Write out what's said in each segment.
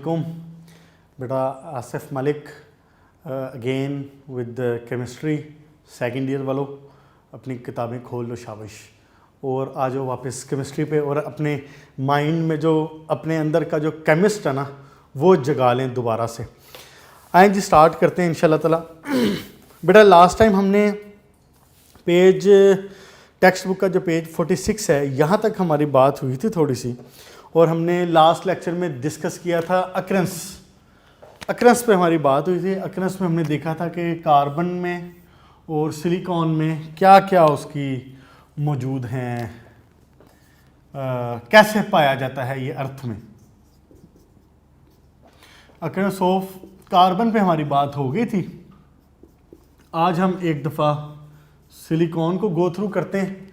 अस्सलामुअलैकुम। बेटा Asif Malik again with chemistry second year वालों, अपनी किताबें खोल लो शाबाश, और आ जाओ वापस केमिस्ट्री पे, और अपने माइंड में जो अपने अंदर का जो केमिस्ट है ना वो जगा लें दोबारा से। आए जी स्टार्ट करते हैं इंशाल्लाह ताला। बेटा लास्ट टाइम हमने पेज टेक्स्ट बुक का जो पेज 46 है यहाँ तक हमारी बात हुई थी थोड़ी सी, और हमने लास्ट लेक्चर में डिस्कस किया था अक्रंस पे हमारी बात हुई थी। अक्रंस में हमने देखा था कि कार्बन में और सिलिकॉन में क्या क्या उसकी मौजूद हैं, कैसे पाया जाता है ये अर्थ में। अक्रंस ऑफ कार्बन पे हमारी बात हो गई थी। आज हम एक दफ़ा सिलिकॉन को गो थ्रू करते हैं।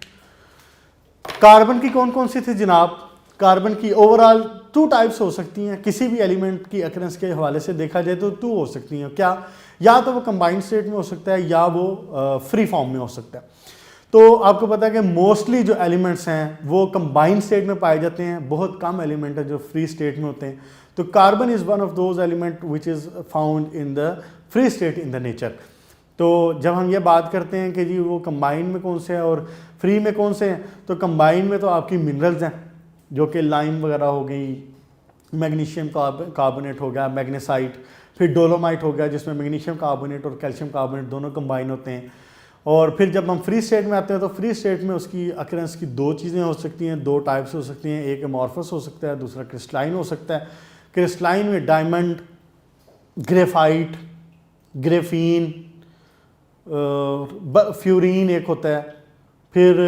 कार्बन की कौन कौन सी थी जनाब? कार्बन की ओवरऑल 2 टाइप्स हो सकती हैं। किसी भी एलिमेंट की अक्रंस के हवाले से देखा जाए तो 2 हो सकती हैं। क्या? या तो वो कंबाइंड स्टेट में हो सकता है या वो फ्री फॉर्म में हो सकता है। तो आपको पता है कि मोस्टली जो एलिमेंट्स हैं वो कंबाइंड स्टेट में पाए जाते हैं, बहुत कम एलिमेंट है जो फ्री स्टेट में होते हैं। तो carbon is one of those element which is found in the free state in the nature. तो जब हम ये बात करते हैं कि जी वो कंबाइन में कौन से हैं और फ्री में कौन से हैं, तो कंबाइन में तो आपकी मिनरल्स हैं जो कि लाइम वगैरह हो गई, मैग्नीशियम कार्बोनेट हो गया, मैग्नेसाइट, फिर डोलोमाइट हो गया जिसमें मैग्नीशियम कार्बोनेट और कैल्शियम कार्बोनेट दोनों कंबाइन होते हैं। और फिर जब हम फ्री स्टेट में आते हैं तो फ्री स्टेट में उसकी अक्रंस की 2 चीज़ें हो सकती हैं, 2 टाइप्स हो सकती हैं। एक एमॉर्फस हो सकता है, दूसरा क्रिस्टलाइन हो सकता है। क्रिस्टलाइन में डायमंड, ग्रेफाइट, ग्रेफीन, फ्यूरीन एक होता है, फिर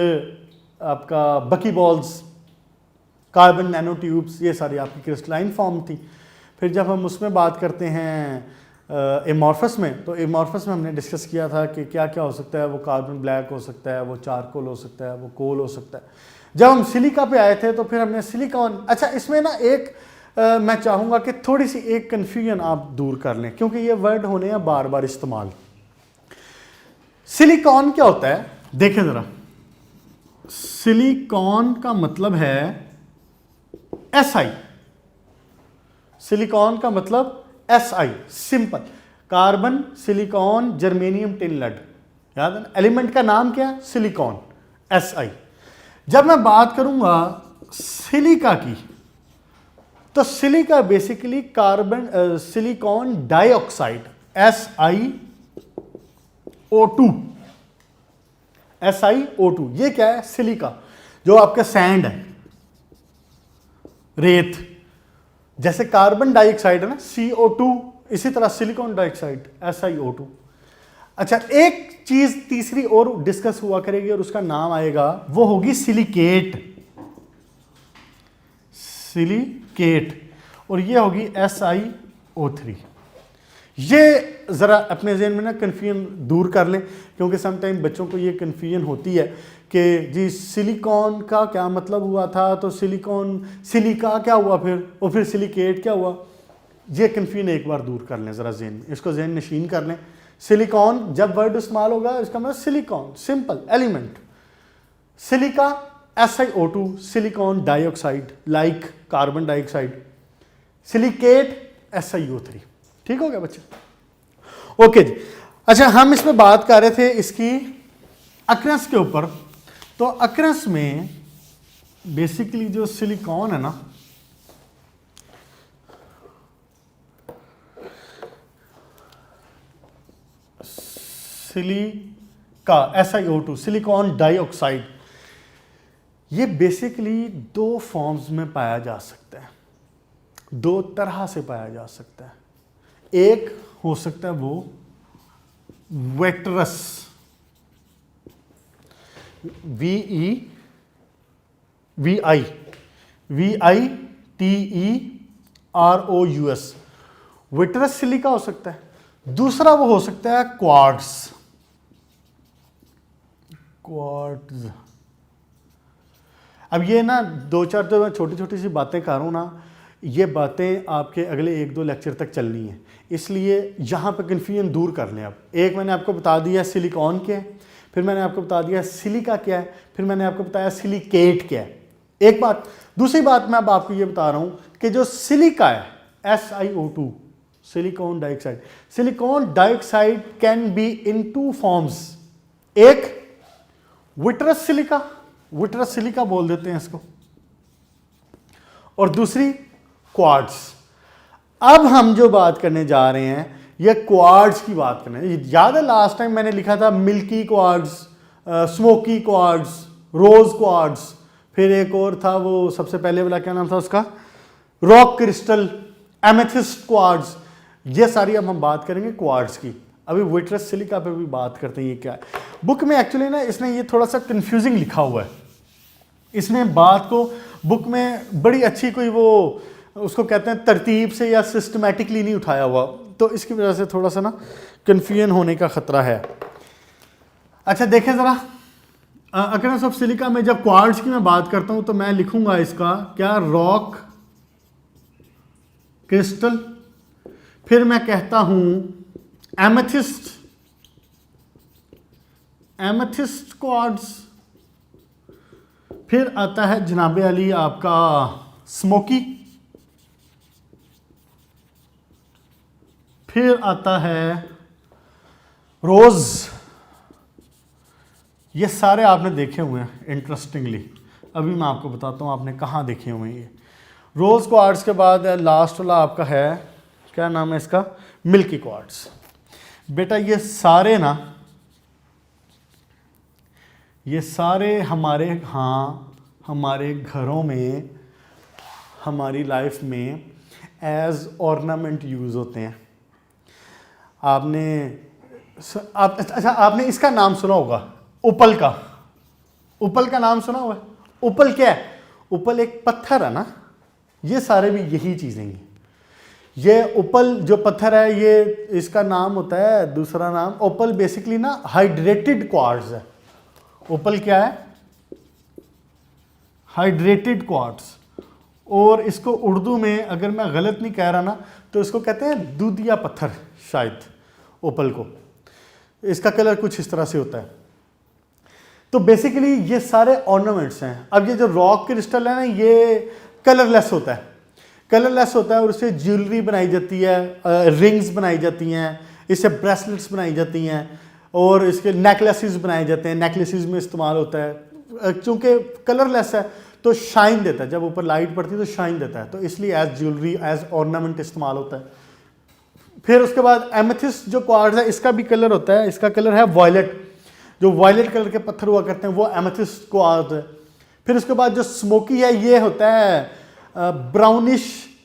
आपका बकी बॉल्स, कार्बन नैनो ट्यूब्स, ये सारी आपकी क्रिस्टलाइन फॉर्म थी। फिर जब हम उसमें बात करते हैं एमॉर्फस में, तो एमॉर्फस में हमने डिस्कस किया था कि क्या क्या हो सकता है। वो कार्बन ब्लैक हो सकता है, वो चारकोल हो सकता है, वो कोल हो सकता है। जब हम सिलिका पे आए थे तो फिर हमने सिलिकॉन, अच्छा इसमें ना एक मैं चाहूँगा कि थोड़ी सी एक कन्फ्यूजन आप दूर कर लें क्योंकि ये वर्ड होने हैं बार बार इस्तेमाल। सिलिकॉन क्या होता है देखें ज़रा। सिलिकॉन का मतलब है SI। सिलिकॉन का मतलब SI, simple. Carbon, silicon, germanium, tin lead, याद है ना? एलिमेंट का नाम क्या है? Silicon, SI। जब मैं बात करूंगा सिलिका की, तो silica basically carbon silicon dioxide, SiO2। SiO2 ये क्या है? सिलिका, जो आपका सैंड है, रेत। जैसे कार्बन डाइऑक्साइड है ना, CO2, इसी तरह सिलिकॉन डाइऑक्साइड SiO2। अच्छा एक चीज तीसरी और डिस्कस हुआ करेगी और उसका नाम आएगा, वो होगी सिलिकेट। सिलिकेट, और ये होगी SiO3। ये ज़रा अपने ज़हन में ना कन्फ्यूजन दूर कर लें क्योंकि समटाइम बच्चों को ये कन्फ्यूजन होती है कि जी सिलिकॉन का क्या मतलब हुआ था, तो सिलिका क्या हुआ फिर, और फिर सिलिकेट क्या हुआ। ये कन्फ्यूजन एक बार दूर कर लें ज़रा ज़हन में, इसको ज़हन नशीन कर लें। सिलिकॉन जब वर्ड इस्तेमाल होगा इसका मतलब silicon, simple element. Silica SiO2, silicon dioxide like carbon dioxide, silicate SiO3। ठीक हो गया बच्चे? ओके जी। अच्छा हम इसमें बात कर रहे थे इसकी अक्रंस के ऊपर। तो अक्रंस में बेसिकली जो सिलिकॉन है ना, सिलिका SiO2, सिलिकॉन डाइऑक्साइड, ये बेसिकली 2 फॉर्म्स में पाया जा सकता है, 2 तरह से पाया जा सकता है। एक हो सकता है वो वेक्टरस, VITEROUS, विट्रस सिलिका हो सकता है। दूसरा वो हो सकता है क्वार्ट्ज। अब ये ना 2-4 जो मैं छोटी छोटी सी बातें कर रहा हूँ ना, ये बातें आपके अगले 1-2 लेक्चर तक चलनी है, इसलिए यहाँ पे कन्फ्यूजन दूर कर लें। अब एक मैंने आपको बता दिया सिलिकॉन क्या है, फिर मैंने आपको बता दिया सिलिका क्या है, फिर मैंने आपको बताया सिलिकेट क्या है। एक बात। दूसरी बात मैं अब आपको ये बता रहा हूँ कि जो सिलिका है SiO2, silicon dioxide. Silicon dioxide can be in two forms, एक विट्रस सिलिका, विट्रस सिलिका बोल देते हैं इसको, और दूसरी क्वार्ट्ज। अब हम जो बात करने जा रहे हैं ये क्वार्ट्ज की बात करने। याद है लास्ट टाइम मैंने लिखा था मिल्की क्वार्ट्ज, स्मोकी क्वार्ट्ज, रोज क्वार्ट्ज, फिर एक और था वो सबसे पहले वाला क्या नाम था उसका, रॉक क्रिस्टल, एमेथिस्ट क्वार्ट्ज। ये सारी अब हम बात करेंगे क्वार्ट्ज की। अभी विट्रस सिलिका पे भी बात करते हैं ये क्या है। बुक में एक्चुअली ना इसने ये थोड़ा सा कंफ्यूजिंग लिखा हुआ है, इसने बात को बुक में बड़ी अच्छी कोई वो उसको कहते हैं तरतीब से या सिस्टमैटिकली नहीं उठाया हुआ, तो इसकी वजह से थोड़ा सा ना कन्फ्यूजन होने का खतरा है। अच्छा देखें ज़रा, अकरनेस ऑफ सिलिका में जब क्वार्ट्ज की मैं बात करता हूं तो मैं लिखूंगा इसका क्या, रॉक क्रिस्टल, फिर मैं कहता हूं एमेथिस्ट, एमेथिस्ट क्वार्ट्ज, फिर आता है जनाबे अली आपका स्मोकी, फिर आता है रोज। ये सारे आपने देखे हुए हैं इंटरेस्टिंगली, अभी मैं आपको बताता हूँ आपने कहाँ देखे हुए हैं ये। रोज क्वार्ट्ज के बाद लास्ट वाला आपका है क्या नाम है इसका, मिल्की क्वार्ट्ज। बेटा ये सारे ना, ये सारे हमारे हमारे घरों में, हमारी लाइफ में एज ऑर्नामेंट यूज़ होते हैं। अच्छा आपने इसका नाम सुना होगा, उपल का, उपल का नाम सुना हुआ है। उपल क्या है, उपल एक पत्थर है ना, ये सारे भी यही चीज़ें हैं। ये उपल जो पत्थर है ये इसका नाम होता है, दूसरा नाम उपल बेसिकली ना हाइड्रेटेड क्वार्ट्ज है। उपल क्या है, हाइड्रेटेड क्वार्ट्ज, और इसको उर्दू में अगर मैं गलत नहीं कह रहा ना तो इसको कहते हैं दूधिया पत्थर शायद, उपल को। इसका कलर कुछ इस तरह से होता है। तो बेसिकली ये सारे ऑर्नामेंट्स हैं। अब ये जो रॉक क्रिस्टल है ना ये कलरलेस होता है, कलरलेस होता है और उससे ज्वेलरी बनाई जाती है, रिंग्स बनाई जाती हैं, इससे ब्रेसलेट्स बनाई जाती हैं और इसके नेकलेसेस बनाए जाते हैं, नेकलेसेस में इस्तेमाल होता है। चूँकि कलरलेस है तो शाइन देता है, जब ऊपर लाइट पड़ती है तो शाइन देता है, तो इसलिए एज ज्वेलरी एज ऑर्नामेंट इस्तेमाल होता है। फिर उसके बाद एमेथिस्ट जो क्वार्ट्ज है इसका भी कलर होता है, इसका कलर है वॉयलेट, जो वॉयलेट कलर के पत्थर हुआ करते हैं वो एमेथिस्ट क्वार्ट्ज है। फिर उसके बाद जो स्मोकी है ये होता है ब्राउनिश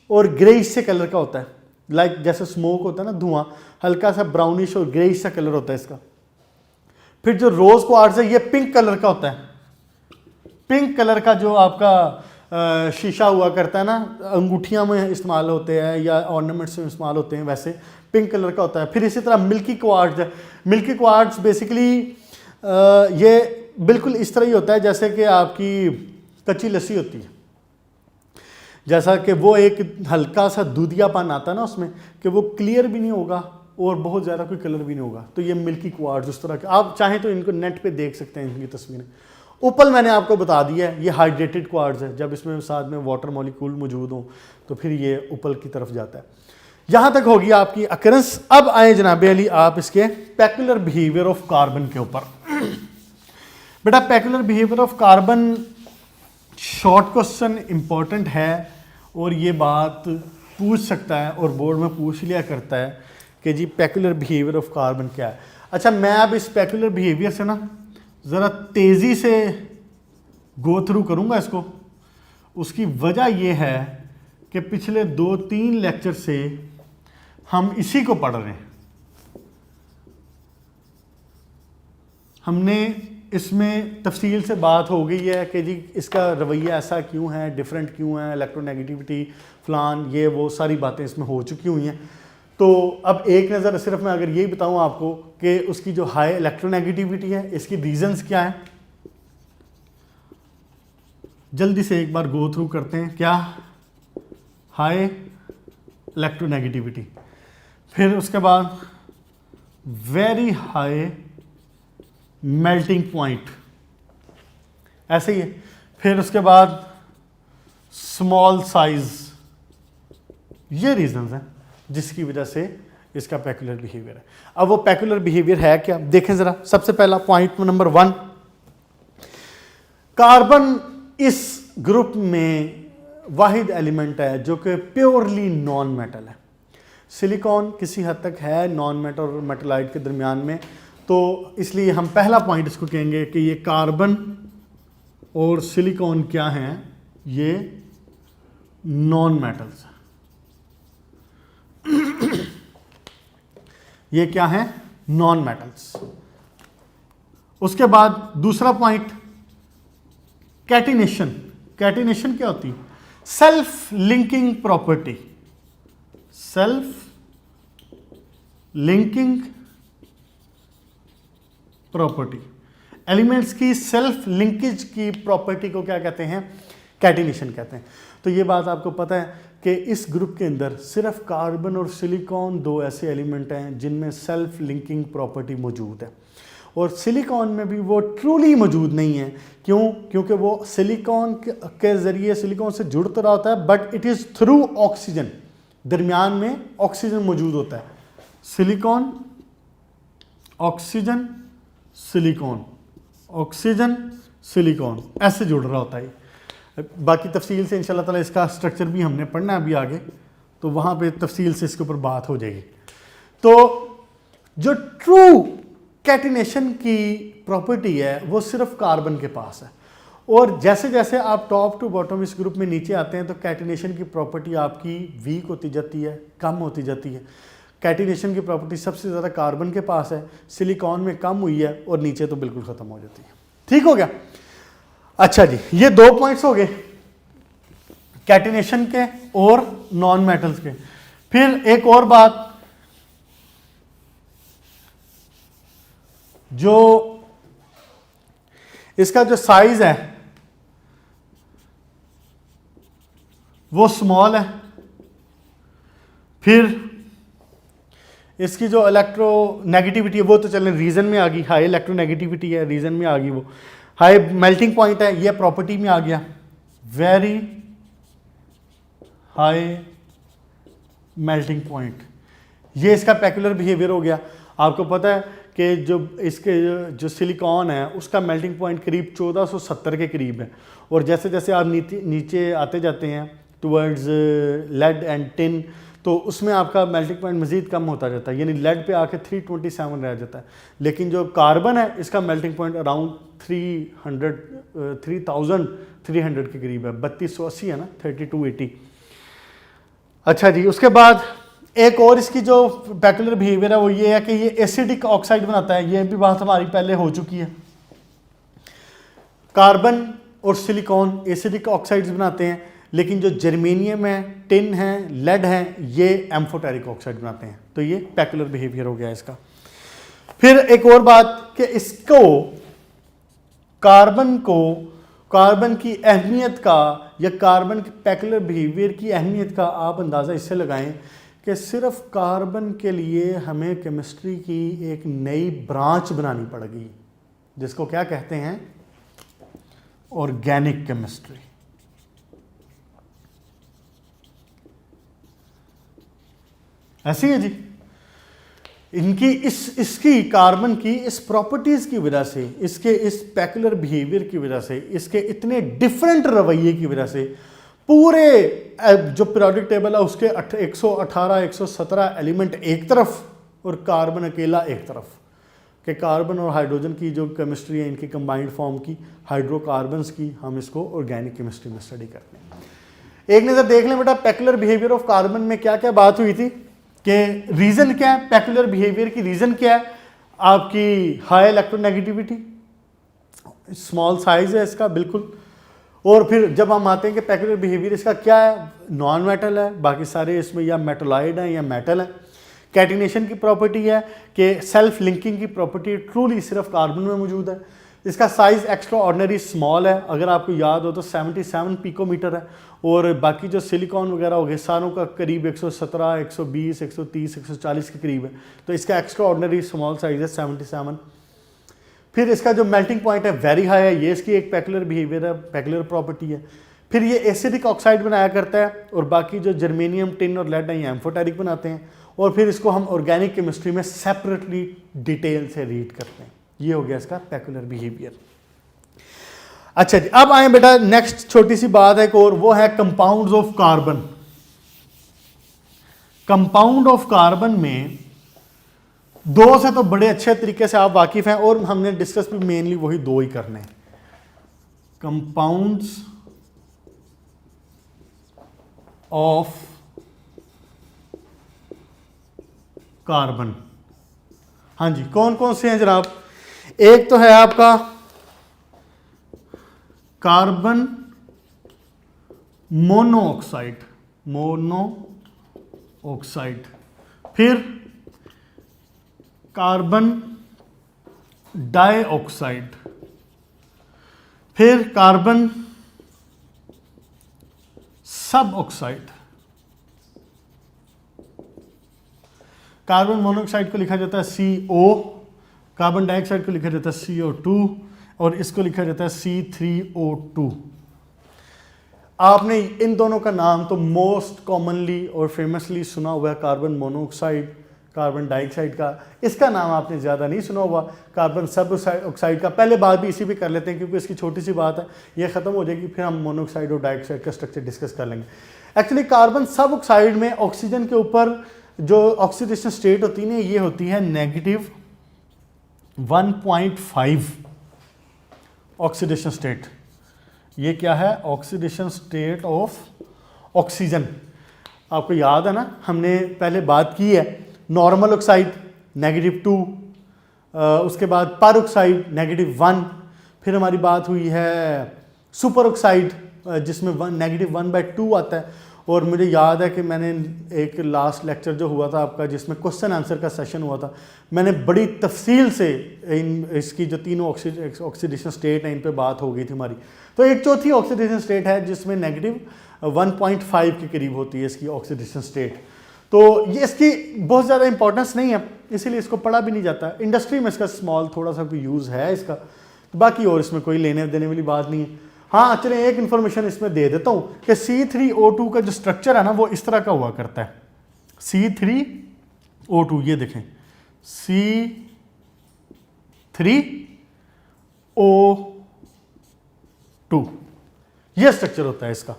और ग्रेइश से कलर का होता है, लाइक जैसे स्मोक होता है ना धुआं, हल्का सा ब्राउनिश और ग्रेइश सा कलर होता है इसका। फिर जो रोज क्वार्ट्ज है ये पिंक कलर का होता है, पिंक कलर का जो आपका शीशा हुआ करता है ना, अंगूठियां में इस्तेमाल होते हैं या ऑर्नामेंट्स में इस्तेमाल होते हैं, वैसे पिंक कलर का होता है। फिर इसी तरह मिल्की क्वार्ट्ज है, मिल्की क्वार्ट्ज बेसिकली ये बिल्कुल इस तरह ही होता है जैसे कि आपकी कच्ची लस्सी होती है, जैसा कि वो एक हल्का सा दूधियापन आता है ना उसमें, कि वो क्लियर भी नहीं होगा और बहुत ज़्यादा कोई कलर भी नहीं होगा। तो ये मिल्की क्वार्ट्ज उस तरह के, आप चाहें तो इनको नेट पे देख सकते हैं इनकी तस्वीरें। उपल मैंने आपको बता दिया है, ये हाइड्रेटेड क्वार्ट्ज है, जब इसमें साथ में वाटर मॉलिक्यूल मौजूद हो तो फिर ये उपल की तरफ जाता है। यहाँ तक होगी आपकी अकरेंस। अब आए जनाब अली आप इसके पेक्युलर बिहेवियर ऑफ कार्बन के ऊपर। बेटा peculiar behaviour of carbon short question important है और ये बात पूछ सकता है और बोर्ड में पूछ लिया करता है कि जी पेक्युलर बिहेवियर ऑफ कार्बन क्या है। अच्छा मैं अब इस पेक्युलर बिहेवियर से ना ज़रा तेज़ी से गो थ्रू करूँगा इसको। उसकी वजह यह है कि पिछले 2-3 लेक्चर से हम इसी को पढ़ रहे हैं। हमने इसमें तफसील से बात हो गई है कि जी इसका रवैया ऐसा क्यों है, डिफरेंट क्यों है, इलेक्ट्रोनेगेटिविटी फलान ये वो सारी बातें इसमें हो चुकी हुई हैं। तो अब एक नज़र सिर्फ मैं अगर यही बताऊं आपको कि उसकी जो हाई इलेक्ट्रोनेगेटिविटी है इसकी रीजंस क्या है, जल्दी से एक बार गो थ्रू करते हैं। क्या, हाई इलेक्ट्रोनेगेटिविटी, फिर उसके बाद वेरी हाई मेल्टिंग पॉइंट, ऐसे ही है। फिर उसके बाद स्मॉल साइज, ये रीजंस हैं जिसकी वजह से इसका पेकुलर बिहेवियर है। अब वो पेकुलर बिहेवियर है क्या, देखें जरा। सबसे पहला पॉइंट नंबर 1, कार्बन इस ग्रुप में वाहिद एलिमेंट है जो कि प्योरली नॉन मेटल है। सिलिकॉन किसी हद तक है नॉन मेटल और मेटलाइट के दरमियान में, तो इसलिए हम पहला पॉइंट इसको कहेंगे कि ये कार्बन और सिलिकॉन क्या हैं, ये नॉन मेटल्स हैं। ये क्या है, नॉन मेटल्स। उसके बाद दूसरा पॉइंट, कैटिनेशन। कैटिनेशन क्या होती है, self linking property. Self linking property, elements की सेल्फ लिंकेज की प्रॉपर्टी को क्या कहते हैं, कैटिनेशन कहते हैं। तो ये बात आपको पता है कि इस ग्रुप के अंदर सिर्फ कार्बन और सिलिकॉन दो ऐसे एलिमेंट हैं जिनमें सेल्फ लिंकिंग प्रॉपर्टी मौजूद है, और सिलिकॉन में भी वो ट्रूली मौजूद नहीं है। क्यों? क्योंकि वो सिलिकॉन के ज़रिए सिलिकॉन से जुड़ तो रहा होता है, but it is through oxygen, दरमियान में ऑक्सीजन मौजूद होता है। Silicon, oxygen, silicon, oxygen, silicon, ऐसे जुड़ रहा होता है। बाकी तफसील से इंशाल्लाह ताला इसका स्ट्रक्चर भी हमने पढ़ना है अभी आगे, तो वहाँ पे तफसील से इसके ऊपर बात हो जाएगी। तो जो ट्रू कैटिनेशन की प्रॉपर्टी है वो सिर्फ कार्बन के पास है, और जैसे जैसे आप टॉप टू बॉटम इस ग्रुप में नीचे आते हैं तो कैटिनेशन की प्रॉपर्टी आपकी वीक होती जाती है, कम होती जाती है। कैटिनेशन की प्रॉपर्टी सबसे ज़्यादा कार्बन के पास है, सिलिकॉन में कम हुई है, और नीचे तो बिल्कुल ख़त्म हो जाती है। ठीक हो गया? अच्छा जी, ये 2 पॉइंट्स हो गए कैटिनेशन के और नॉन मेटल्स के। फिर एक और बात, जो इसका जो साइज है वो स्मॉल है। फिर इसकी जो इलेक्ट्रोनेगेटिविटी है वो तो चलें रीजन में आ गई, हाई इलेक्ट्रोनेगेटिविटी है, रीजन में आ गई, वो हाई मेल्टिंग पॉइंट है, ये प्रॉपर्टी में आ गया, वेरी हाई मेल्टिंग पॉइंट, ये इसका पेकुलर बिहेवियर हो गया। आपको पता है कि जो इसके जो सिलिकॉन है उसका मेल्टिंग पॉइंट करीब 1470 के करीब है, और जैसे जैसे आप नीचे आते जाते हैं टुवर्ड्स लेड एंड टिन, तो उसमें आपका मेल्टिंग पॉइंट मज़ीद कम होता जाता है, यानी लेड पे आके 327 रह जाता है। लेकिन जो कार्बन है इसका मेल्टिंग पॉइंट अराउंड 3300 के करीब है, 3280 है ना, 3280। अच्छा जी, उसके बाद एक और इसकी जो पेकुलर बिहेवियर है वो ये है कि ये एसिडिक ऑक्साइड बनाता है। ये भी बात हमारी पहले हो चुकी है। कार्बन और सिलिकॉन एसिडिक ऑक्साइड्स बनाते हैं, लेकिन जो जर्मेनियम है, टिन है, लेड है, ये एम्फोटेरिक ऑक्साइड बनाते हैं। तो ये पेकुलर बिहेवियर हो गया इसका। फिर एक और बात कि इसको कार्बन की अहमियत का या कार्बन के पेकुलर बिहेवियर की अहमियत का आप अंदाज़ा इससे लगाएं कि सिर्फ कार्बन के लिए हमें केमिस्ट्री की एक नई ब्रांच बनानी पड़ेगी, जिसको क्या कहते हैं, ऑर्गेनिक केमिस्ट्री। ऐसी है जी, इनकी इसकी कार्बन की इस प्रॉपर्टीज की वजह से, इसके इस पेकुलर बिहेवियर की वजह से, इसके इतने डिफरेंट रवैये की वजह से पूरे जो पीरियोडिक टेबल है उसके 118 117 एलिमेंट एक तरफ और कार्बन अकेला एक तरफ, कि कार्बन और हाइड्रोजन की जो केमिस्ट्री है इनकी कंबाइंड फॉर्म की, हाइड्रोकार्बन्स की, हम इसको ऑर्गेनिक केमिस्ट्री में स्टडी करते हैं। एक नज़र देख लें बेटा पेकुलर बिहेवियर ऑफ कार्बन में क्या क्या बात हुई थी, कि रीज़न क्या है पेकुलर बिहेवियर की, रीज़न क्या है आपकी हाई इलेक्ट्रोनेगेटिविटी, स्मॉल साइज है इसका बिल्कुल। और फिर जब हम आते हैं कि पेकुलर बिहेवियर इसका क्या है, नॉन मेटल है, बाकी सारे इसमें या मेटलाइड हैं या मेटल है। कैटिनेशन की प्रॉपर्टी है कि सेल्फ लिंकिंग की प्रॉपर्टी ट्रूली सिर्फ कार्बन में मौजूद है। इसका साइज़ एक्स्ट्रा ऑर्डिनरी स्मॉल है, अगर आपको याद हो तो 77 पिकोमीटर है, और बाकी जो सिलिकॉन वगैरह हो गए सारों का करीब 117 120 130 140 के करीब है, तो इसका एक्स्ट्रा ऑर्डिनरी स्मॉल साइज़ है 77। फिर इसका जो मेल्टिंग पॉइंट है वेरी हाई है, ये इसकी एक पेकुलर बिहेवियर है, पेकुलर प्रॉपर्टी है। फिर ये एसिडिक ऑक्साइड बनाया करता है, और बाकी जो जर्मेनियम, टिन और लेड है ये एम्फोटेरिक बनाते हैं, और फिर इसको हम ऑर्गेनिक केमिस्ट्री में सेपरेटली डिटेल से रीड करते हैं। ये हो गया इसका पेकुलर बिहेवियर। अच्छा जी, अब आए बेटा नेक्स्ट छोटी सी बात है एक और, वो है compounds of carbon. Compound of carbon में दो से तो बड़े अच्छे तरीके से आप वाकिफ हैं, और हमने डिस्कस भी मेनली वही दो ही करने हैं। कंपाउंड्स ऑफ कार्बन, हाँ जी, कौन कौन से हैं जनाब? एक तो है आपका कार्बन मोनोऑक्साइड, मोनोऑक्साइड, फिर कार्बन डाइऑक्साइड, फिर कार्बन सब ऑक्साइड। कार्बन मोनोऑक्साइड को लिखा जाता है CO, कार्बन डाइऑक्साइड को लिखा जाता है CO2, और इसको लिखा जाता है C3O2। आपने इन दोनों का नाम तो मोस्ट कॉमनली और फेमसली सुना हुआ है, कार्बन मोनोऑक्साइड, कार्बन डाइऑक्साइड का। इसका नाम आपने ज़्यादा नहीं सुना हुआ, कार्बन सब ऑक्साइड का। पहले बात भी इसी पे कर लेते हैं क्योंकि इसकी छोटी सी बात है, ये ख़त्म हो जाएगी, फिर हम मोनोऑक्साइड और डाइऑक्साइड का स्ट्रक्चर डिस्कस कर लेंगे। एक्चुअली कार्बन सब ऑक्साइड में ऑक्सीजन के ऊपर जो ऑक्सीडेशन स्टेट होती है ना, ये होती है -1.5 ऑक्सीडेशन स्टेट। ये क्या है? Oxidation state of oxygen. आपको याद है ना, हमने पहले बात की है नॉर्मल ऑक्साइड -2, उसके बाद पर ऑक्साइड -1, फिर हमारी बात हुई है सुपर ऑक्साइड जिसमें -1/2 आता है। और मुझे याद है कि मैंने एक लास्ट लेक्चर जो हुआ था आपका, जिसमें क्वेश्चन आंसर का सेशन हुआ था, मैंने बड़ी तफसील से इसकी जो तीनों ऑक्सीडेशन स्टेट हैं इन पे बात हो गई थी हमारी। तो एक चौथी ऑक्सीडेशन स्टेट है जिसमें -1.5 के करीब होती है इसकी ऑक्सीडेशन स्टेट। तो ये इसकी बहुत ज़्यादा इंपॉर्टेंस नहीं है, इसीलिए इसको पढ़ा भी नहीं जाता। इंडस्ट्री में इसका स्मॉल थोड़ा सा कोई यूज़ है इसका, बाकी और इसमें कोई लेने देने वाली बात नहीं है। हाँ चलिए एक इन्फॉर्मेशन इसमें दे देता हूँ कि C3O2 का जो स्ट्रक्चर है ना वो इस तरह का हुआ करता है। C3O2 ये देखें, C3O2 ये स्ट्रक्चर होता है इसका।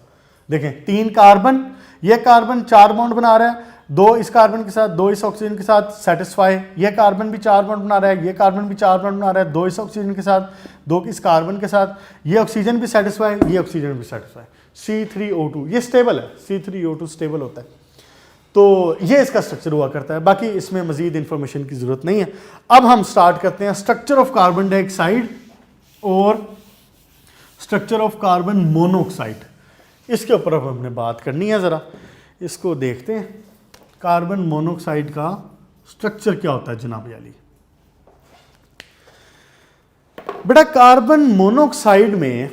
देखें 3 कार्बन, ये कार्बन 4 बॉन्ड बना रहा है, 2 इस कार्बन के साथ, 2 इस ऑक्सीजन के साथ सेटिस्फाई। ये कार्बन भी 4 बॉन्ड बना रहा है, ये कार्बन भी 4 बॉन्ड बना रहा है, 2 इस ऑक्सीजन के साथ, 2 इस कार्बन के साथ, ये ऑक्सीजन भी सेटिस्फाई, ये ऑक्सीजन भी सेटिस्फाई। C3O2 ये स्टेबल है, C3O2 स्टेबल होता है। तो ये इसका स्ट्रक्चर हुआ करता है, बाकी इसमें मजीद इंफॉर्मेशन की जरूरत नहीं है। अब हम स्टार्ट करते हैं स्ट्रक्चर ऑफ कार्बन डाइऑक्साइड और स्ट्रक्चर ऑफ कार्बन मोनोऑक्साइड। इसके ऊपर अब हमने बात करनी है, ज़रा इसको देखते हैं। कार्बन मोनोऑक्साइड का स्ट्रक्चर क्या होता है जनाब याली? बेटा कार्बन मोनोऑक्साइड में,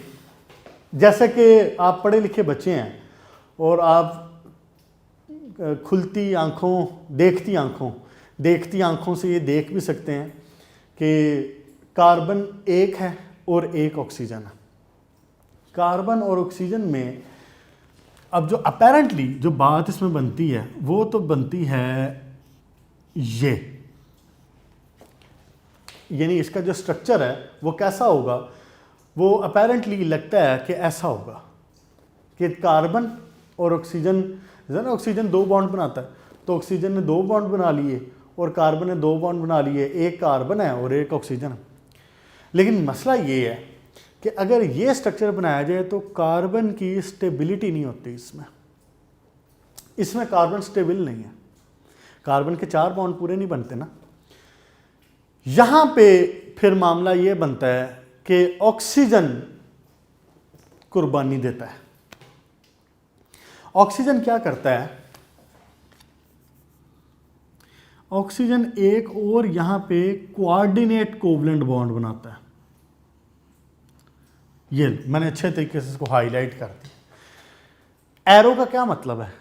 जैसे कि आप पढ़े लिखे बच्चे हैं और आप खुलती आंखों देखती आंखों से ये देख भी सकते हैं कि कार्बन एक है और एक ऑक्सीजन है। कार्बन और ऑक्सीजन में अब जो अपेरेंटली जो बात इसमें बनती है वो तो बनती है ये, यानी इसका जो स्ट्रक्चर है वो कैसा होगा, वो अपेरेंटली लगता है कि ऐसा होगा कि कार्बन और ऑक्सीजन, ना ऑक्सीजन 2 बॉन्ड बनाता है, तो ऑक्सीजन ने 2 बॉन्ड बना लिए और कार्बन ने 2 बॉन्ड बना लिए, एक कार्बन है और एक ऑक्सीजन है। लेकिन मसला ये है कि अगर ये स्ट्रक्चर बनाया जाए तो कार्बन की स्टेबिलिटी नहीं होती इसमें कार्बन स्टेबल नहीं है, कार्बन के 4 बॉन्ड पूरे नहीं बनते ना। यहां पे फिर मामला ये बनता है कि ऑक्सीजन कुर्बानी देता है। ऑक्सीजन क्या करता है? ऑक्सीजन एक और यहां पे कोऑर्डिनेट कोवलेंट बॉन्ड बनाता है। ये मैंने अच्छे तरीके से इसको हाईलाइट कर दिया। एरो का क्या मतलब है?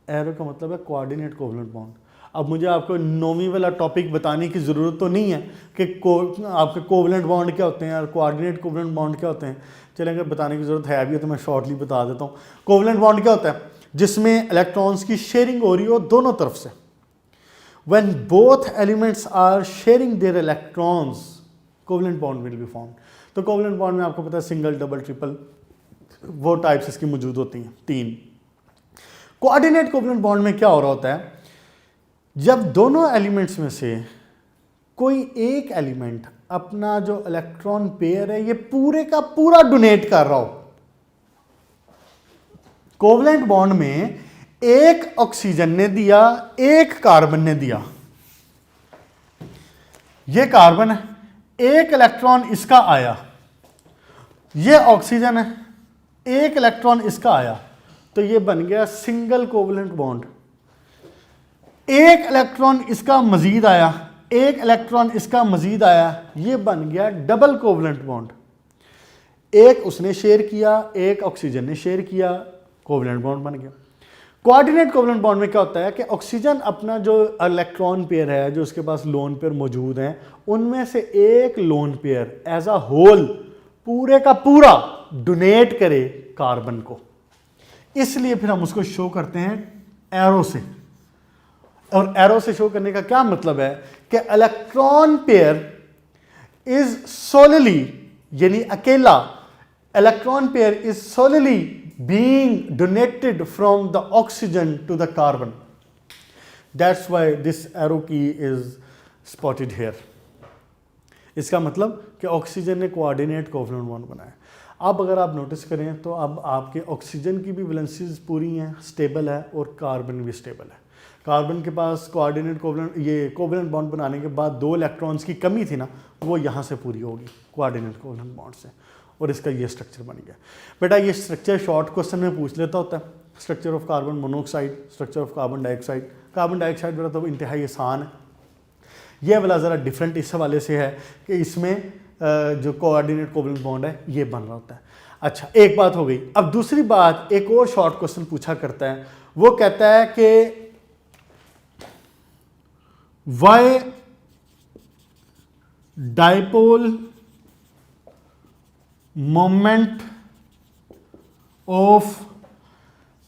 एरो का मतलब है कोऑर्डिनेट कोवलेंट बॉन्ड। अब मुझे आपको 9वीं वाला टॉपिक बताने की ज़रूरत तो नहीं है कि आपके कोवलेंट बॉन्ड क्या होते हैं और कोऑर्डिनेट कोवलेंट बॉन्ड क्या होते हैं। चलें, अगर बताने की ज़रूरत है भी तो मैं शॉर्टली बता देता हूँ। कोवलेंट बॉन्ड क्या होता है? जिसमें इलेक्ट्रॉन्स की शेयरिंग हो रही हो दोनों तरफ से। When both elements are sharing their electrons, covalent bond will be formed. तो कोवलेंट बॉन्ड में आपको पता है सिंगल, डबल, ट्रिपल, वो टाइप्स इसकी मौजूद होती हैं, 3। कोऑर्डिनेट कोवलेंट बॉन्ड में क्या हो रहा होता है? जब दोनों एलिमेंट्स में से कोई एक एलिमेंट अपना जो इलेक्ट्रॉन पेयर है ये पूरे का पूरा डोनेट कर रहा हो। कोवलेंट बॉन्ड में एक ऑक्सीजन ने दिया, एक कार्बन ने दिया। ये कार्बन है, एक इलेक्ट्रॉन इसका आया। ये ऑक्सीजन है, एक इलेक्ट्रॉन इसका आया, तो ये बन गया सिंगल कोवलेंट बॉन्ड। एक इलेक्ट्रॉन इसका मजीद आया, एक इलेक्ट्रॉन इसका मजीद आया, ये बन गया डबल कोवलेंट बॉन्ड। एक उसने शेयर किया, एक ऑक्सीजन ने शेयर किया, कोवलेंट बॉन्ड बन गया। कोऑर्डिनेट कोवलेंट बॉन्ड में क्या होता है कि ऑक्सीजन अपना जो इलेक्ट्रॉन पेयर है, जो उसके पास लोन पेयर मौजूद हैं, उनमें से एक lone pair as a whole पूरे का पूरा डोनेट करे कार्बन को। इसलिए फिर हम उसको शो करते हैं एरो से। और एरो से शो करने का क्या मतलब है कि इलेक्ट्रॉन पेयर इज सोलली, यानी अकेला electron pair is solely being donated from the oxygen to the carbon. That's why this arrow key is spotted here. इसका मतलब कि ऑक्सीजन ने कोऑर्डिनेट कोवलेंट बॉन्ड बनाया। अब अगर आप नोटिस करें तो अब आपके ऑक्सीजन की भी वैलेंसीज पूरी हैं, स्टेबल है, और कार्बन भी स्टेबल है। कार्बन के पास कोऑर्डिनेट कोवलेंट, ये कोवलेंट बॉन्ड बनाने के बाद 2 इलेक्ट्रॉन्स की कमी थी ना, वो यहाँ से पूरी होगी कोऑर्डिनेट कोवलेंट बॉन्ड से, और इसका ये स्ट्रक्चर बन गया। बेटा ये स्ट्रक्चर शॉर्ट क्वेश्चन में पूछ लेता होता है, structure of carbon monoxide, structure of carbon dioxide. Carbon dioxide वाला तो इंतहाई आसान है, ये वाला ज़रा डिफरेंट इस हवाले से है कि इसमें जो कोऑर्डिनेट कोवलेंट बॉन्ड है ये बन रहा होता है। अच्छा, एक बात हो गई। अब दूसरी बात, एक और शॉर्ट क्वेश्चन पूछा करता है, वो कहता है कि why dipole moment of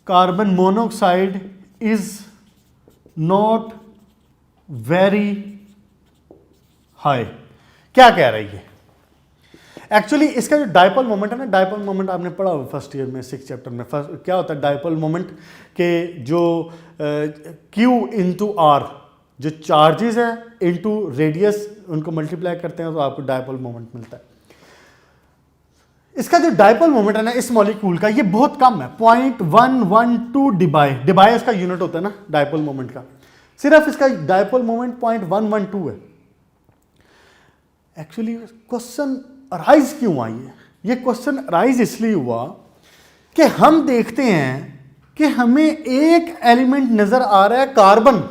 carbon monoxide is not very high. क्या कह रही है? एक्चुअली इसका जो डाइपोल मोमेंट है ना, डाइपोल मोमेंट आपने पढ़ा हुआ फर्स्ट ईयर में 6th चैप्टर में। फर्स्ट क्या होता है डाइपोल मोमेंट के जो Q इंटू आर, जो चार्जेस है इंटू रेडियस, उनको मल्टीप्लाई करते हैं तो आपको डाइपोल मोमेंट मिलता है। इसका जो डाइपोल मोमेंट है ना इस मॉलिक्यूल का, ये बहुत कम है, 0.112 डिबाई। डिबाई इसका यूनिट होता है ना डाइपोल मोमेंट का। सिर्फ इसका डाइपोल मोमेंट 0.112 है। एक्चुअली क्वेश्चन अराइज क्यों आई है? ये क्वेश्चन अराइज इसलिए हुआ कि हम देखते हैं कि हमें एक एलिमेंट नजर आ रहा है कार्बन,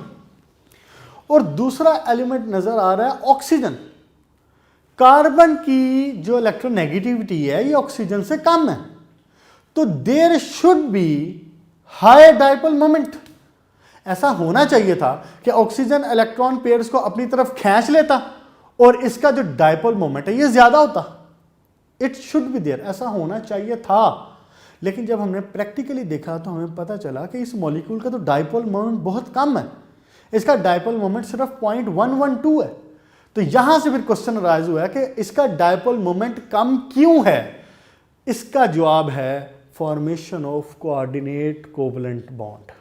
और दूसरा एलिमेंट नजर आ रहा है ऑक्सीजन। कार्बन की जो इलेक्ट्रोनेगेटिविटी है ये ऑक्सीजन से कम है, तो there should be high dipole moment. ऐसा होना चाहिए था कि ऑक्सीजन इलेक्ट्रॉन पेयर्स को अपनी तरफ खींच लेता और इसका जो डाइपोल मोमेंट है ये ज्यादा होता। इट शुड बी देयर, ऐसा होना चाहिए था। लेकिन जब हमने प्रैक्टिकली देखा तो हमें पता चला कि इस मॉलिक्यूल का तो डाइपोल मोमेंट बहुत कम है, इसका डाइपोल मोमेंट सिर्फ 0.112 है। तो यहां से फिर क्वेश्चन राइज हुआ है कि इसका डाइपोल मोमेंट कम क्यों है? इसका जवाब है formation of coordinate covalent bond.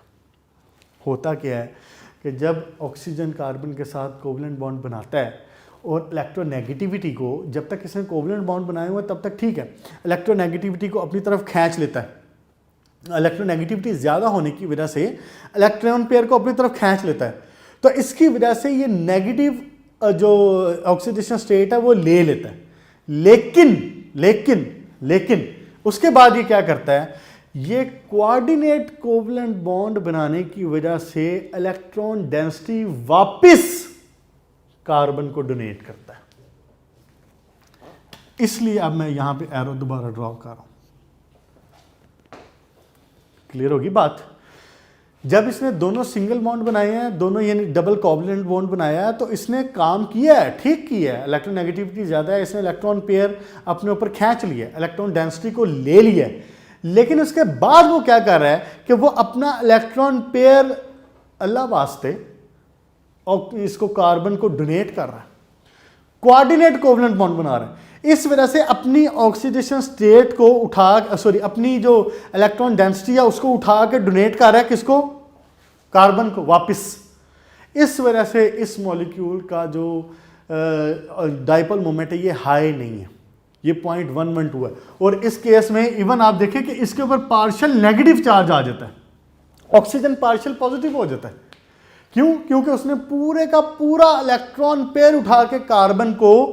होता क्या है कि जब ऑक्सीजन कार्बन के साथ कोवलेंट बॉन्ड बनाता है और इलेक्ट्रोनेगेटिविटी को, जब तक इसने कोवलेंट बॉन्ड बनाए हुए तब तक ठीक है, इलेक्ट्रोनेगेटिविटी को अपनी तरफ खींच लेता है। इलेक्ट्रोनेगेटिविटी ज़्यादा होने की वजह से इलेक्ट्रॉन पेयर को अपनी तरफ खींच लेता है, तो इसकी वजह से ये नेगेटिव जो ऑक्सीडेशन स्टेट है वो ले लेता है। लेकिन उसके बाद ये क्या करता है, ये कोऑर्डिनेट कोवलेंट बॉन्ड बनाने की वजह से इलेक्ट्रॉन डेंसिटी वापस कार्बन को डोनेट करता है। इसलिए अब मैं यहां पे एरो दोबारा ड्रॉ कर रहा हूं। क्लियर होगी बात? जब इसने दोनों सिंगल बॉन्ड बनाए हैं, दोनों यानी डबल कोवलेंट बॉन्ड बनाया है, तो इसने काम किया है, ठीक किया है। इलेक्ट्रोनेगेटिविटी ज़्यादा है, इसने इलेक्ट्रॉन पेयर अपने ऊपर खींच लिया, इलेक्ट्रॉन डेंसिटी को ले लिया। लेकिन उसके बाद वो क्या कर रहा है कि वो अपना इलेक्ट्रॉन पेयर अल्लाह वास्ते और इसको कार्बन को डोनेट कर रहा है, कोऑर्डिनेट कोवलेंट बॉन्ड बना रहा है। इस वजह से अपनी ऑक्सीडेशन स्टेट को अपनी जो इलेक्ट्रॉन डेंसिटी है उसको उठा के डोनेट कर रहा है, किसको? कार्बन को वापस। इस वजह से इस मॉलिक्यूल का जो डाइपोल मोमेंट है ये हाई नहीं है, ये 0.112 है। और इस केस में इवन आप देखें कि इसके ऊपर पार्शियल नेगेटिव चार्ज आ जाता है, ऑक्सीजन पार्शियल पॉजिटिव हो जाता है। क्यों? क्योंकि उसने पूरे का पूरा इलेक्ट्रॉन पेयर उठा के कार्बन को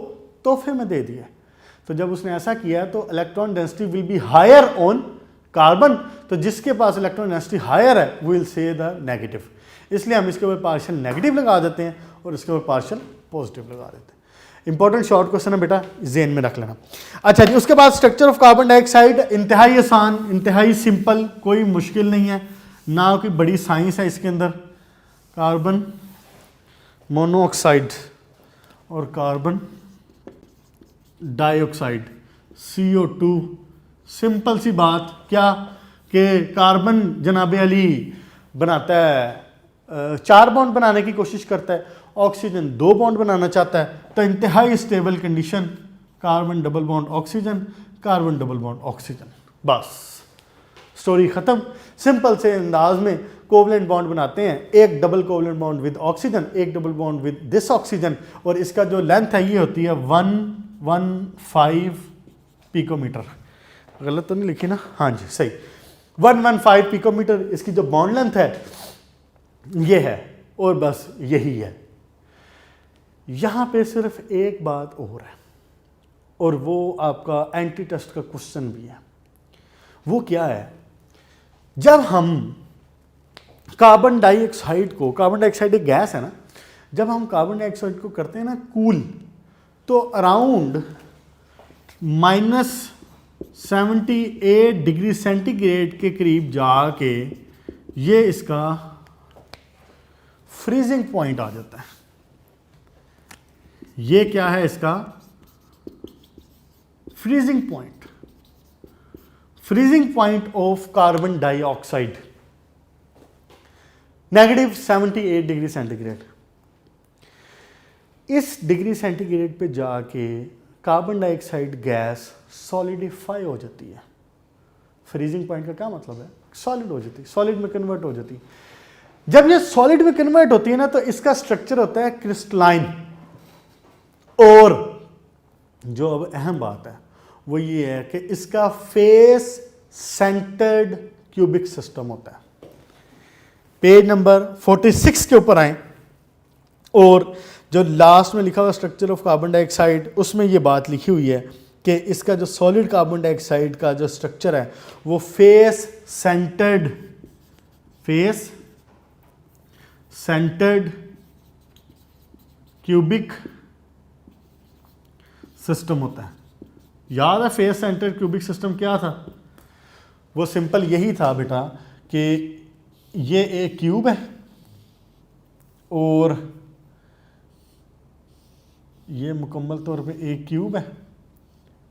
तोहफे में दे दिया। तो जब उसने ऐसा किया तो electron density will be higher on carbon, तो जिसके पास इलेक्ट्रॉन डेंसिटी हायर है वो विल से द नेगेटिव, इसलिए हम इसके ऊपर पार्शियल नेगेटिव लगा देते हैं और इसके ऊपर पार्शियल पॉजिटिव लगा देते हैं। इंपॉर्टेंट शॉर्ट क्वेश्चन है बेटा, जेन में रख लेना। अच्छा जी, उसके बाद स्ट्रक्चर ऑफ कार्बन डाइऑक्साइड इंतहाई आसान, इंतहाई सिंपल, कोई मुश्किल नहीं है, ना कोई बड़ी साइंस है इसके अंदर। कार्बन मोनोऑक्साइड और कार्बन डाइऑक्साइड CO2, सिंपल सी बात, क्या कि कार्बन जनाब अली बनाता है 4 बॉन्ड बनाने की कोशिश करता है, ऑक्सीजन 2 बॉन्ड बनाना चाहता है, तो इंतहाई stable condition carbon double bond oxygen, carbon double bond oxygen, बस स्टोरी ख़त्म। सिंपल से अंदाज में कोवलेंट बॉन्ड बनाते हैं, एक double covalent bond with oxygen, एक double bond with this oxygen, और इसका जो लेंथ है ये होती है 115 पिकोमीटर। गलत तो नहीं लिखी ना? हाँ जी सही, 115 पिकोमीटर इसकी जो बॉन्ड लेंथ है ये है, और बस यही है। यहां पे सिर्फ एक बात और है, और वो आपका एंटी टेस्ट का क्वेश्चन भी है। वो क्या है? जब हम कार्बन डाइऑक्साइड को, कार्बन डाइऑक्साइड एक गैस है ना, जब हम कार्बन डाइऑक्साइड को करते हैं ना कूल, तो अराउंड -78 डिग्री सेंटीग्रेड के करीब जाके ये इसका फ्रीजिंग पॉइंट आ जाता है। ये क्या है इसका freezing point? Freezing point of carbon dioxide -78 degree centigrade. इस डिग्री सेंटीग्रेड पे जाके कार्बन डाइऑक्साइड गैस सॉलिडिफाई हो जाती है। फ्रीजिंग पॉइंट का क्या मतलब है? सॉलिड हो जाती है, सॉलिड में कन्वर्ट हो जाती है। जब ये सॉलिड में कन्वर्ट होती है ना, तो इसका स्ट्रक्चर होता है क्रिस्टलाइन। और जो अब अहम बात है वो ये है कि इसका फेस सेंटर्ड क्यूबिक सिस्टम होता है। पेज नंबर 46 के ऊपर आए, और जो लास्ट में लिखा हुआ स्ट्रक्चर ऑफ कार्बन डाइऑक्साइड, उसमें ये बात लिखी हुई है कि इसका जो सॉलिड कार्बन डाइऑक्साइड का जो स्ट्रक्चर है वो फेस सेंटर्ड क्यूबिक सिस्टम होता है। याद है फेस सेंटर्ड क्यूबिक सिस्टम क्या था? वो सिंपल यही था बेटा कि ये एक क्यूब है और ये मुकम्मल तौर पे एक क्यूब है,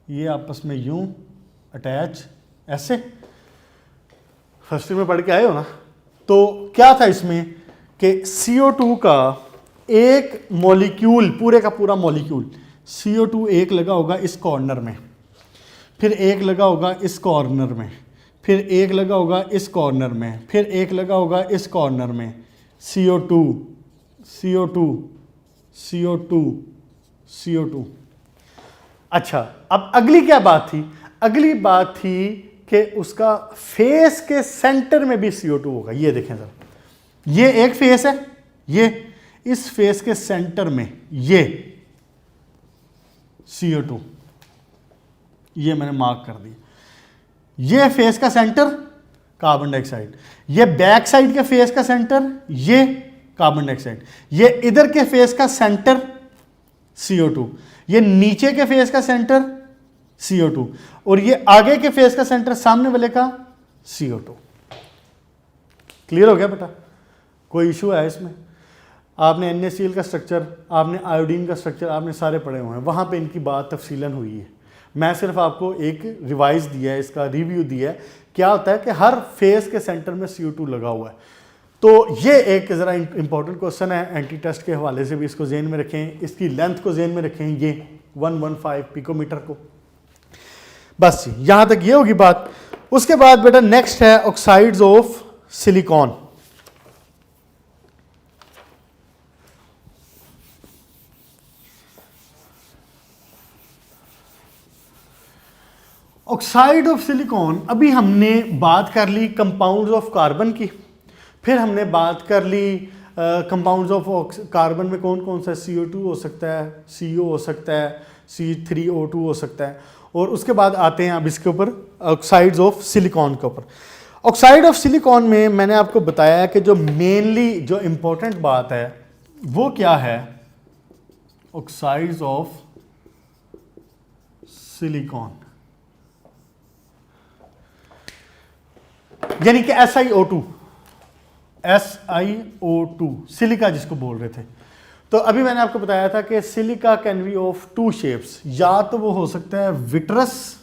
ये आपस में यूं अटैच ऐसे, फर्स्ट ईयर में पढ़ के आए हो ना। तो क्या था इसमें कि CO2 का एक मॉलिक्यूल, पूरे का पूरा मॉलिक्यूल CO2 एक लगा होगा इस कॉर्नर में, फिर एक लगा होगा इस कॉर्नर में, फिर एक लगा होगा इस कॉर्नर में, फिर एक लगा होगा इस कॉर्नर में। CO2 CO2 CO2 CO2। अच्छा, अब अगली क्या बात थी? अगली बात थी कि उसका फेस के सेंटर में भी CO2 होगा। ये देखें सर, ये एक फेस है, ये इस फेस के सेंटर में ये CO2, ये मैंने मार्क कर दिया। ये फेस का सेंटर कार्बन डाइऑक्साइड, ये बैक साइड के फेस का सेंटर ये कार्बन डाइऑक्साइड, ये इधर के फेस का सेंटर CO2, ये नीचे के फेस का सेंटर CO2, और ये आगे के फेस का सेंटर सामने वाले का CO2। क्लियर हो गया बेटा? कोई इशू है इसमें? आपने NaCl का स्ट्रक्चर, आपने आयोडीन का स्ट्रक्चर, आपने सारे पढ़े हुए हैं, वहाँ पे इनकी बात तफसीलन हुई है। मैं सिर्फ आपको एक रिवाइज दिया है, इसका रिव्यू दिया है। क्या होता है कि हर फेस के सेंटर में CO2 लगा हुआ है। तो ये एक ज़रा इंपॉर्टेंट क्वेश्चन है, एंटी टेस्ट के हवाले से भी इसको जेहन में रखें, इसकी लेंथ को जेहन में रखें, ये 115 पिकोमीटर को। बस यहाँ तक ये होगी बात। उसके बाद बेटा नेक्स्ट है oxides of silicon. Oxide of silicon, अभी हमने बात कर ली कंपाउंड्स ऑफ कार्बन की, फिर हमने बात कर ली कंपाउंड्स ऑफ कार्बन में कौन कौन सा, CO2 हो सकता है, CO हो सकता है, C3O2 हो सकता है, और उसके बाद आते हैं अब इसके ऊपर ऑक्साइड्स ऑफ सिलिकॉन के ऊपर। ऑक्साइड ऑफ सिलिकॉन में मैंने आपको बताया कि जो मेनली जो इंपॉर्टेंट बात है वो क्या है, ऑक्साइड्स ऑफ सिलिकॉन यानी कि SiO2 सिलिका जिसको बोल रहे थे। तो अभी मैंने आपको बताया था कि silica can be of 2 shapes, या तो वो हो सकता है विट्रस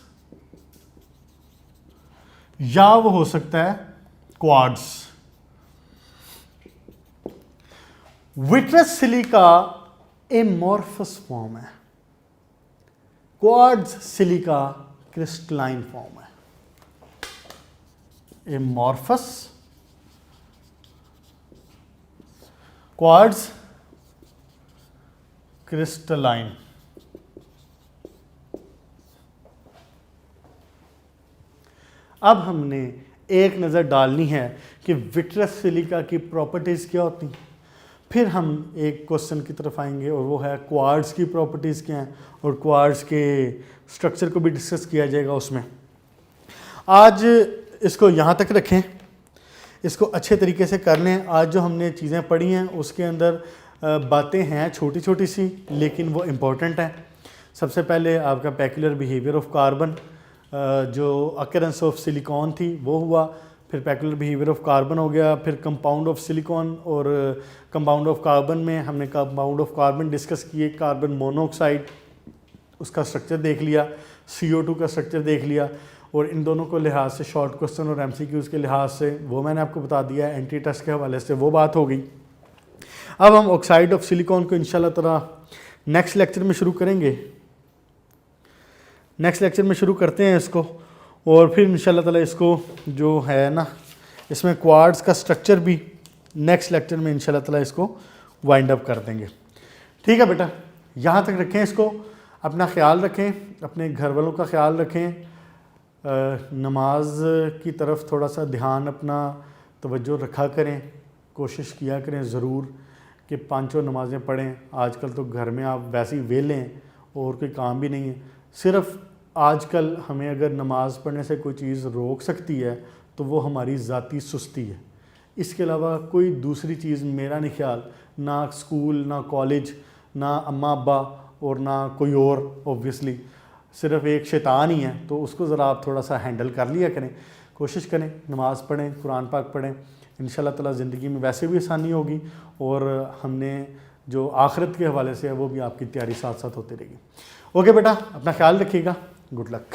या वो हो सकता है quartz. Vitreous silica amorphous form है, क्वार्ट्ज सिलिका क्रिस्टलाइन फॉर्म है। Amorphous, quartz, crystalline. अब हमने एक नज़र डालनी है कि विट्रस सिलिका की प्रॉपर्टीज़ क्या होती हैं, फिर हम एक क्वेश्चन की तरफ आएंगे और वो है क्वार्ट्ज की प्रॉपर्टीज़ क्या हैं, और क्वार्ट्ज के स्ट्रक्चर को भी डिस्कस किया जाएगा उसमें। आज इसको यहाँ तक रखें, इसको अच्छे तरीके से कर लें। आज जो हमने चीज़ें पढ़ी हैं उसके अंदर बातें हैं छोटी छोटी सी, लेकिन वो इम्पोर्टेंट हैं। सबसे पहले आपका पैक्युलर बिहेवियर ऑफ कार्बन, जो अकरेंस ऑफ सिलिकॉन थी वो हुआ, फिर पैक्युलर बिहेवियर ऑफ कार्बन हो गया, फिर कंपाउंड ऑफ सिलिकॉन और कंपाउंड ऑफ कार्बन में हमने कंपाउंड ऑफ कार्बन डिस्कस किए, कार्बन मोनोऑक्साइड, उसका स्ट्रक्चर देख लिया, CO2 का स्ट्रक्चर देख लिया, और इन दोनों को लिहाज से शॉर्ट क्वेश्चन और MCQs के लिहाज से वो मैंने आपको बता दिया, एंटी टेस्ट के हवाले से वो बात हो गई। अब हम ऑक्साइड ऑफ सिलिकॉन को इंशाल्लाह ताला नेक्स्ट लेक्चर में शुरू करेंगे। नेक्स्ट लेक्चर में शुरू करते हैं इसको, और फिर इंशाल्लाह ताला इसको जो है ना, इसमें क्वार्ट्ज का स्ट्रक्चर भी नेक्स्ट लेक्चर में इंशाल्लाह ताला इसको वाइंड अप कर देंगे। ठीक है बेटा, यहाँ तक रखें इसको। अपना ख्याल रखें, अपने घर वालों का ख्याल रखें, नमाज की तरफ थोड़ा सा ध्यान अपना तवज्जो रखा करें, कोशिश किया करें ज़रूर कि 5 नमाज़ें पढ़ें। आजकल तो घर में आप वैसे ही वेले हैं और कोई काम भी नहीं है। सिर्फ़ आजकल हमें अगर नमाज़ पढ़ने से कोई चीज़ रोक सकती है तो वो हमारी ज़ाती सुस्ती है। इसके अलावा कोई दूसरी चीज़ मेरा नहीं ख्याल, ना स्कूल, ना कॉलेज, ना अम्मा अब्बा और ना कोई और, ऑब्वियसली सिर्फ एक शैतान ही है। तो उसको ज़रा आप थोड़ा सा हैंडल कर लिया करें, कोशिश करें, नमाज़ पढ़ें, कुरान पाक पढ़ें, इंशाल्लाह ताला ज़िंदगी में वैसे भी आसानी होगी, और हमने जो आखिरत के हवाले से है वो भी आपकी तैयारी साथ साथ होती रहेगी। ओके बेटा, अपना ख्याल रखिएगा, गुड लक।